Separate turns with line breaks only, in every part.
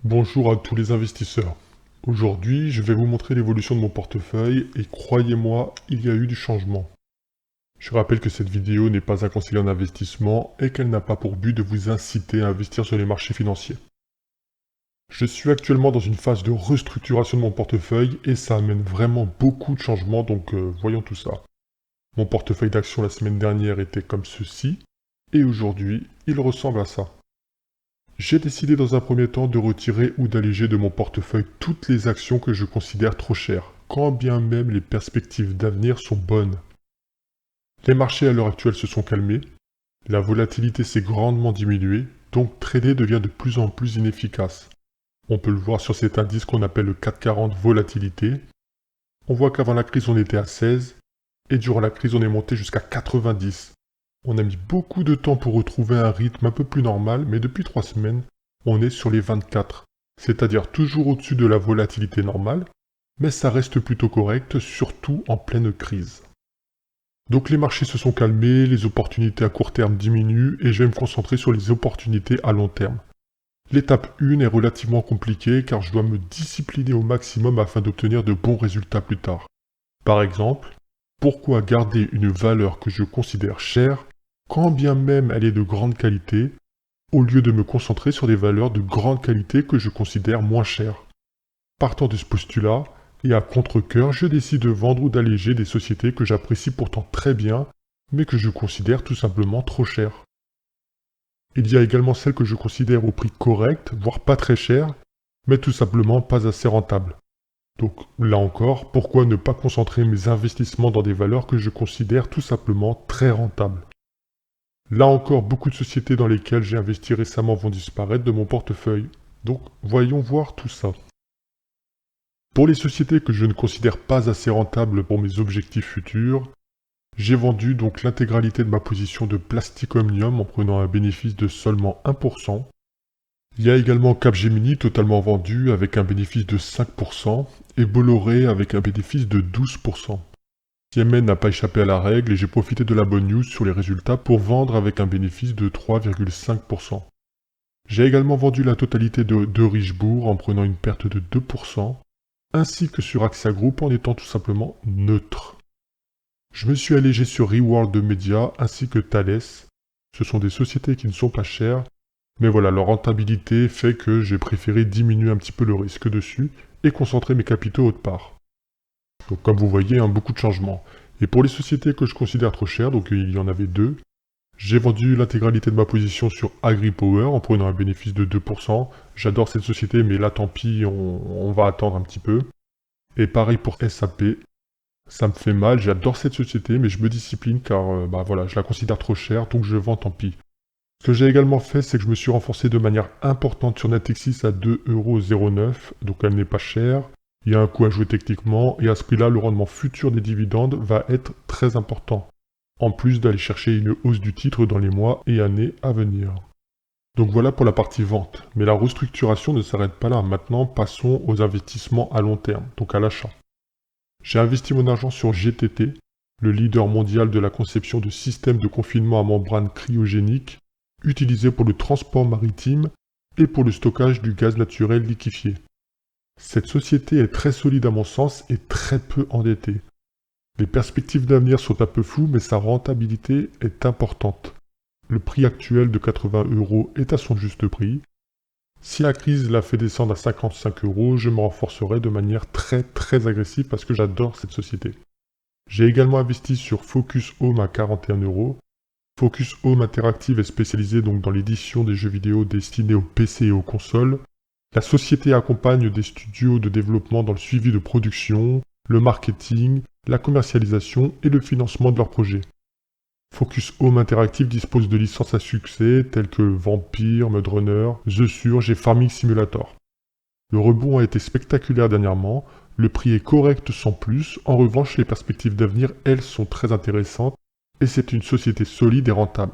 Bonjour à tous les investisseurs. Aujourd'hui, je vais vous montrer l'évolution de mon portefeuille et croyez-moi, il y a eu du changement. Je rappelle que cette vidéo n'est pas un conseil en investissement et qu'elle n'a pas pour but de vous inciter à investir sur les marchés financiers. Je suis actuellement dans une phase de restructuration de mon portefeuille et ça amène vraiment beaucoup de changements, donc voyons tout ça. Mon portefeuille d'actions la semaine dernière était comme ceci et aujourd'hui, il ressemble à ça. J'ai décidé dans un premier temps de retirer ou d'alléger de mon portefeuille toutes les actions que je considère trop chères, quand bien même les perspectives d'avenir sont bonnes. Les marchés à l'heure actuelle se sont calmés, la volatilité s'est grandement diminuée, donc trader devient de plus en plus inefficace. On peut le voir sur cet indice qu'on appelle le 440 volatilité. On voit qu'avant la crise on était à 16, et durant la crise on est monté jusqu'à 90. On a mis beaucoup de temps pour retrouver un rythme un peu plus normal, mais depuis 3 semaines, on est sur les 24, c'est-à-dire toujours au-dessus de la volatilité normale, mais ça reste plutôt correct, surtout en pleine crise. Donc les marchés se sont calmés, les opportunités à court terme diminuent, et je vais me concentrer sur les opportunités à long terme. L'étape 1 est relativement compliquée car je dois me discipliner au maximum afin d'obtenir de bons résultats plus tard. Par exemple, pourquoi garder une valeur que je considère chère, quand bien même elle est de grande qualité, au lieu de me concentrer sur des valeurs de grande qualité que je considère moins chères? Partant de ce postulat, et à contre-cœur, je décide de vendre ou d'alléger des sociétés que j'apprécie pourtant très bien, mais que je considère tout simplement trop chères. Il y a également celles que je considère au prix correct, voire pas très cher, mais tout simplement pas assez rentables. Donc là encore, pourquoi ne pas concentrer mes investissements dans des valeurs que je considère tout simplement très rentables? Là encore, beaucoup de sociétés dans lesquelles j'ai investi récemment vont disparaître de mon portefeuille. Donc voyons voir tout ça. Pour les sociétés que je ne considère pas assez rentables pour mes objectifs futurs, j'ai vendu donc l'intégralité de ma position de Plastic Omnium en prenant un bénéfice de seulement 1%. Il y a également Capgemini totalement vendu avec un bénéfice de 5% et Bolloré avec un bénéfice de 12%. Siemens n'a pas échappé à la règle et j'ai profité de la bonne news sur les résultats pour vendre avec un bénéfice de 3,5%. J'ai également vendu la totalité de Richebourg en prenant une perte de 2%, ainsi que sur Axia Group en étant tout simplement neutre. Je me suis allégé sur Reworld Media ainsi que Thales. Ce sont des sociétés qui ne sont pas chères, mais voilà, leur rentabilité fait que j'ai préféré diminuer un petit peu le risque dessus et concentrer mes capitaux autre part. Donc comme vous voyez, beaucoup de changements. Et pour les sociétés que je considère trop chères, donc il y en avait deux, j'ai vendu l'intégralité de ma position sur AgriPower en prenant un bénéfice de 2%. J'adore cette société, mais là tant pis, on va attendre un petit peu. Et pareil pour SAP, ça me fait mal, j'adore cette société, mais je me discipline car voilà, je la considère trop chère, donc je vends tant pis. Ce que j'ai également fait, c'est que je me suis renforcé de manière importante sur Natixis à 2,09€, donc elle n'est pas chère. Il y a un coût à jouer techniquement, et à ce prix-là, le rendement futur des dividendes va être très important, en plus d'aller chercher une hausse du titre dans les mois et années à venir. Donc voilà pour la partie vente, mais la restructuration ne s'arrête pas là. Maintenant, passons aux investissements à long terme, donc à l'achat. J'ai investi mon argent sur GTT, le leader mondial de la conception de systèmes de confinement à membrane cryogénique, utilisés pour le transport maritime et pour le stockage du gaz naturel liquéfié. Cette société est très solide à mon sens et très peu endettée. Les perspectives d'avenir sont un peu floues, mais sa rentabilité est importante. Le prix actuel de 80€ est à son juste prix. Si la crise la fait descendre à 55€, je me renforcerai de manière très agressive parce que j'adore cette société. J'ai également investi sur Focus Home à 41€. Focus Home Interactive est spécialisé donc dans l'édition des jeux vidéo destinés aux PC et aux consoles. La société accompagne des studios de développement dans le suivi de production, le marketing, la commercialisation et le financement de leurs projets. Focus Home Interactive dispose de licences à succès telles que Vampire, Mud Runner, The Surge et Farming Simulator. Le rebond a été spectaculaire dernièrement, le prix est correct sans plus, en revanche les perspectives d'avenir, elles, sont très intéressantes et c'est une société solide et rentable.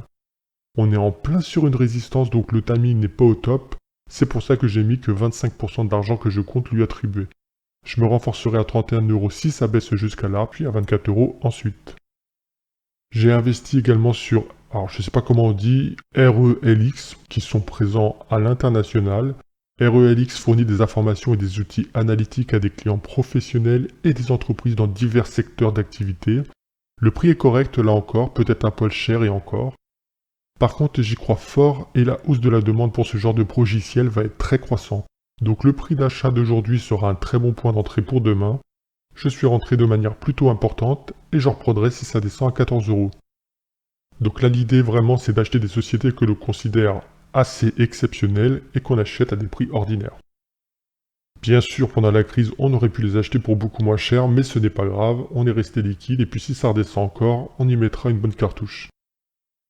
On est en plein sur une résistance donc le timing n'est pas au top, c'est pour ça que j'ai mis que 25% d'argent que je compte lui attribuer. Je me renforcerai à 31€ si ça baisse jusqu'à là, puis à 24€ ensuite. J'ai investi également sur, alors je sais pas comment on dit, RELX, qui sont présents à l'international. RELX fournit des informations et des outils analytiques à des clients professionnels et des entreprises dans divers secteurs d'activité. Le prix est correct là encore, peut-être un poil cher et encore. Par contre, j'y crois fort et la hausse de la demande pour ce genre de logiciel va être très croissant. Donc le prix d'achat d'aujourd'hui sera un très bon point d'entrée pour demain. Je suis rentré de manière plutôt importante et j'en reprendrai si ça descend à 14 €. Donc là l'idée vraiment c'est d'acheter des sociétés que l'on considère assez exceptionnelles et qu'on achète à des prix ordinaires. Bien sûr pendant la crise on aurait pu les acheter pour beaucoup moins cher mais ce n'est pas grave, on est resté liquide et puis si ça redescend encore, on y mettra une bonne cartouche.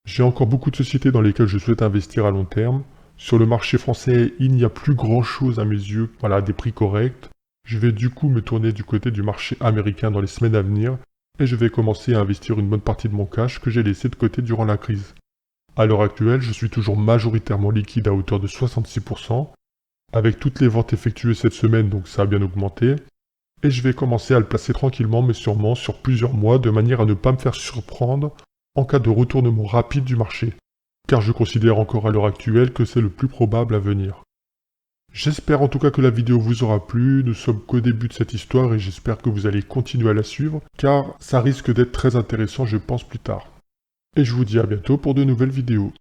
J'ai encore beaucoup de sociétés dans lesquelles je souhaite investir à long terme. Sur le marché français, il n'y a plus grand chose à mes yeux, voilà, à des prix corrects. Je vais du coup me tourner du côté du marché américain dans les semaines à venir et je vais commencer à investir une bonne partie de mon cash que j'ai laissé de côté durant la crise. À l'heure actuelle, je suis toujours majoritairement liquide à hauteur de 66%, avec toutes les ventes effectuées cette semaine, donc ça a bien augmenté, et je vais commencer à le placer tranquillement mais sûrement sur plusieurs mois de manière à ne pas me faire surprendre en cas de retournement rapide du marché, car je considère encore à l'heure actuelle que c'est le plus probable à venir. J'espère en tout cas que la vidéo vous aura plu, nous sommes qu'au début de cette histoire et j'espère que vous allez continuer à la suivre, car ça risque d'être très intéressant je pense plus tard. Et je vous dis à bientôt pour de nouvelles vidéos.